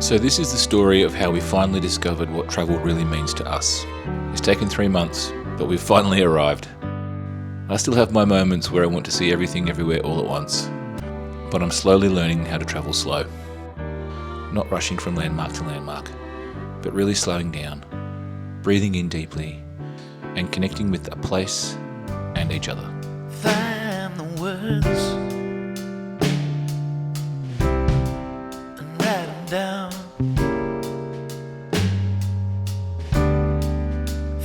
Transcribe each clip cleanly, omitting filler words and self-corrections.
So this is the story of how we finally discovered what travel really means to us. It's taken 3 months, but we've finally arrived. I still have my moments where I want to see everything everywhere all at once, but I'm slowly learning how to travel slow. Not rushing from landmark to landmark, but really slowing down, breathing in deeply, and connecting with a place and each other. Find the words and write them down.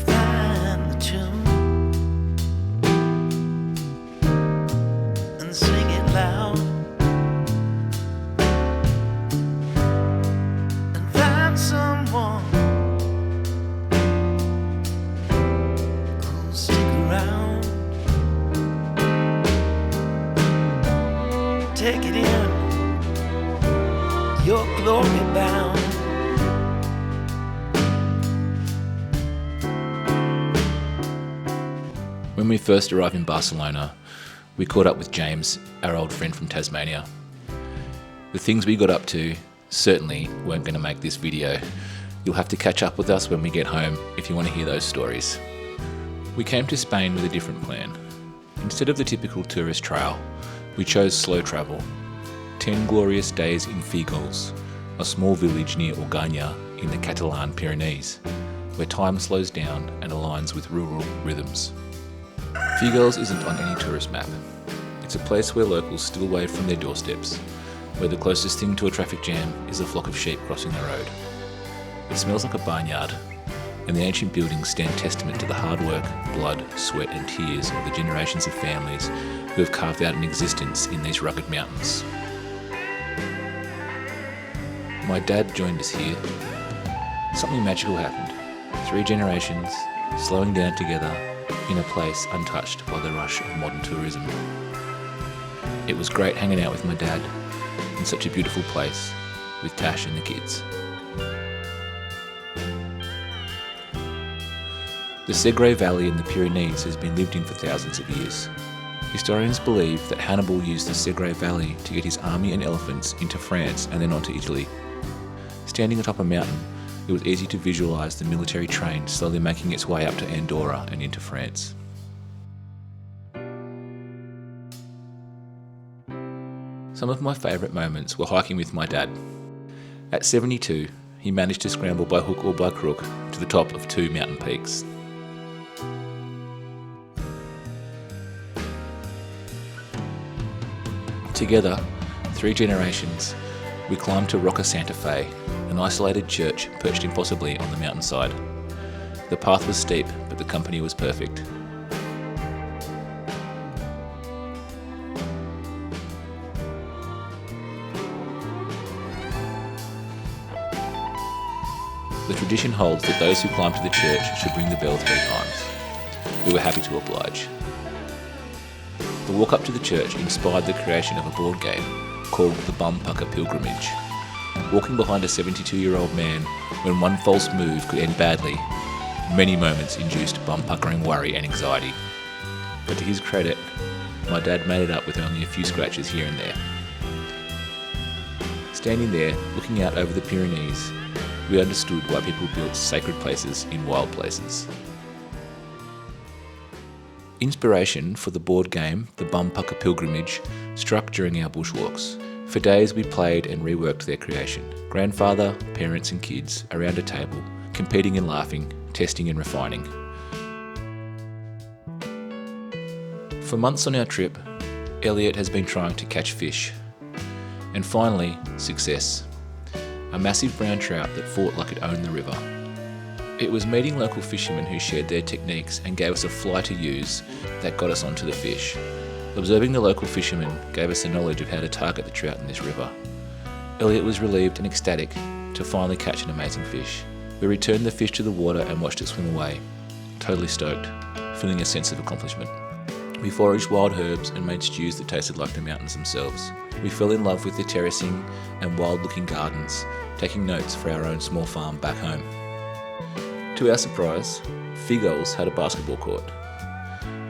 Find the tune and sing it loud. And find someone who'll stick around. Take it in, you're glory bound. When we first arrived in Barcelona, we caught up with James, our old friend from Tasmania. The things we got up to certainly weren't going to make this video. You'll have to catch up with us when we get home if you want to hear those stories. We came to Spain with a different plan. Instead of the typical tourist trail, we chose slow travel. 10 glorious days in Figols, a small village near Organyà in the Catalan Pyrenees, where time slows down and aligns with rural rhythms. Figols isn't on any tourist map. It's a place where locals still wave from their doorsteps, where the closest thing to a traffic jam is a flock of sheep crossing the road. It smells like a barnyard, and the ancient buildings stand testament to the hard work, blood, sweat and tears of the generations of families who have carved out an existence in these rugged mountains. My dad joined us here. Something magical happened. 3 generations, slowing down together in a place untouched by the rush of modern tourism. It was great hanging out with my dad in such a beautiful place with Tash and the kids. The Segre Valley in the Pyrenees has been lived in for thousands of years. Historians believe that Hannibal used the Segre Valley to get his army and elephants into France and then onto Italy. Standing atop a mountain, it was easy to visualise the military train slowly making its way up to Andorra and into France. Some of my favourite moments were hiking with my dad. At 72, he managed to scramble by hook or by crook to the top of 2 mountain peaks. Together, 3 generations, we climbed to Roca Santa Fe, an isolated church perched impossibly on the mountainside. The path was steep, but the company was perfect. The tradition holds that those who climb to the church should ring the bell 3 times. We were happy to oblige. The walk up to the church inspired the creation of a board game called the Bumpucker Pilgrimage. Walking behind a 72-year-old man when one false move could end badly, many moments induced bum-puckering worry and anxiety. But to his credit, my dad made it up with only a few scratches here and there. Standing there, looking out over the Pyrenees, we understood why people built sacred places in wild places. Inspiration for the board game, the Bumpucker Pilgrimage, struck during our bushwalks. For days we played and reworked their creation. Grandfather, parents and kids around a table, competing and laughing, testing and refining. For months on our trip, Elliot has been trying to catch fish. And finally, success. A massive brown trout that fought like it owned the river. It was meeting local fishermen who shared their techniques and gave us a fly to use that got us onto the fish. Observing the local fishermen gave us the knowledge of how to target the trout in this river. Elliot was relieved and ecstatic to finally catch an amazing fish. We returned the fish to the water and watched it swim away, totally stoked, feeling a sense of accomplishment. We foraged wild herbs and made stews that tasted like the mountains themselves. We fell in love with the terracing and wild-looking gardens, taking notes for our own small farm back home. To our surprise, Figols had a basketball court.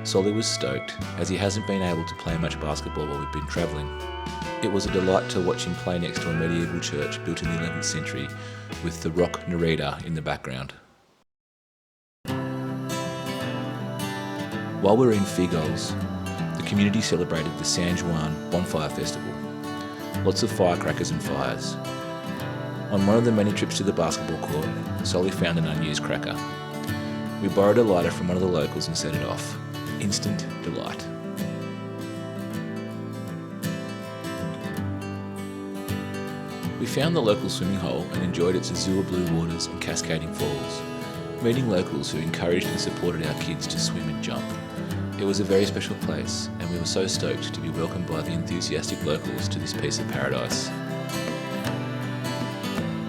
Solly was stoked, as he hasn't been able to play much basketball while we've been travelling. It was a delight to watch him play next to a medieval church built in the 11th century with the rock Nerida in the background. While we were in Figols, the community celebrated the San Juan Bonfire Festival. Lots of firecrackers and fires. On one of the many trips to the basketball court, Solly found an unused cracker. We borrowed a lighter from one of the locals and set it off. Instant delight. We found the local swimming hole and enjoyed its azure blue waters and cascading falls, meeting locals who encouraged and supported our kids to swim and jump. It was a very special place, and we were so stoked to be welcomed by the enthusiastic locals to this piece of paradise.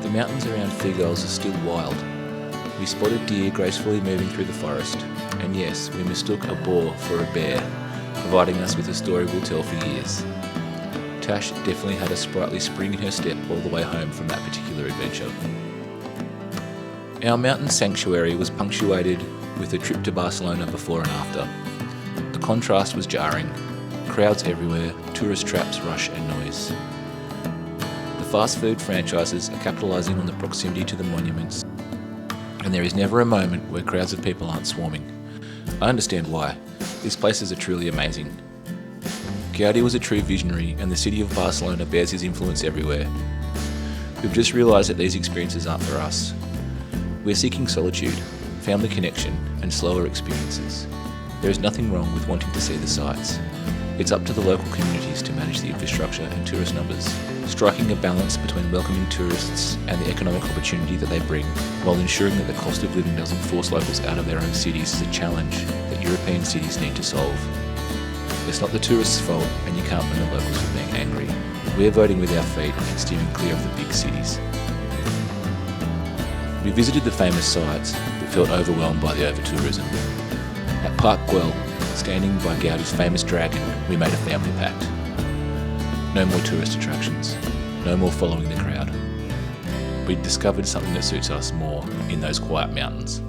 The mountains around Figols are still wild. We spotted deer gracefully moving through the forest, and yes, we mistook a boar for a bear, providing us with a story we'll tell for years. Tash definitely had a sprightly spring in her step all the way home from that particular adventure. Our mountain sanctuary was punctuated with a trip to Barcelona before and after. The contrast was jarring. Crowds everywhere, tourist traps, rush and noise. The fast food franchises are capitalising on the proximity to the monuments, and there is never a moment where crowds of people aren't swarming. I understand why. These places are truly amazing. Gaudi was a true visionary, and the city of Barcelona bears his influence everywhere. We've just realised that these experiences aren't for us. We're seeking solitude, family connection, and slower experiences. There is nothing wrong with wanting to see the sights. It's up to the local communities to manage the infrastructure and tourist numbers, striking a balance between welcoming tourists and the economic opportunity that they bring, while ensuring that the cost of living doesn't force locals out of their own cities is a challenge that European cities need to solve. It's not the tourists' fault, and you can't blame the locals for being angry. We're voting with our feet and steering clear of the big cities. We visited the famous sites, but felt overwhelmed by the over-tourism. At Pact, standing by Gaudi's famous dragon, we made a family pact. No more tourist attractions, no more following the crowd. We'd discovered something that suits us more in those quiet mountains.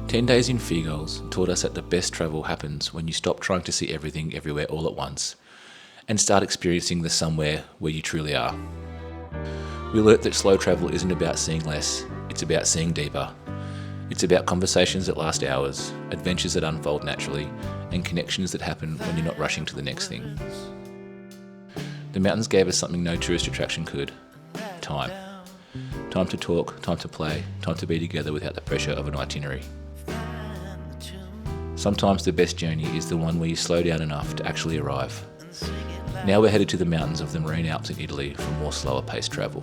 10 days in Figols taught us that the best travel happens when you stop trying to see everything everywhere all at once and start experiencing the somewhere where you truly are. We learnt that slow travel isn't about seeing less, it's about seeing deeper. It's about conversations that last hours, adventures that unfold naturally, and connections that happen when you're not rushing to the next thing. The mountains gave us something no tourist attraction could: time. Time to talk, time to play, time to be together without the pressure of an itinerary. Sometimes the best journey is the one where you slow down enough to actually arrive. Now we're headed to the mountains of the Marine Alps in Italy for more slower paced travel.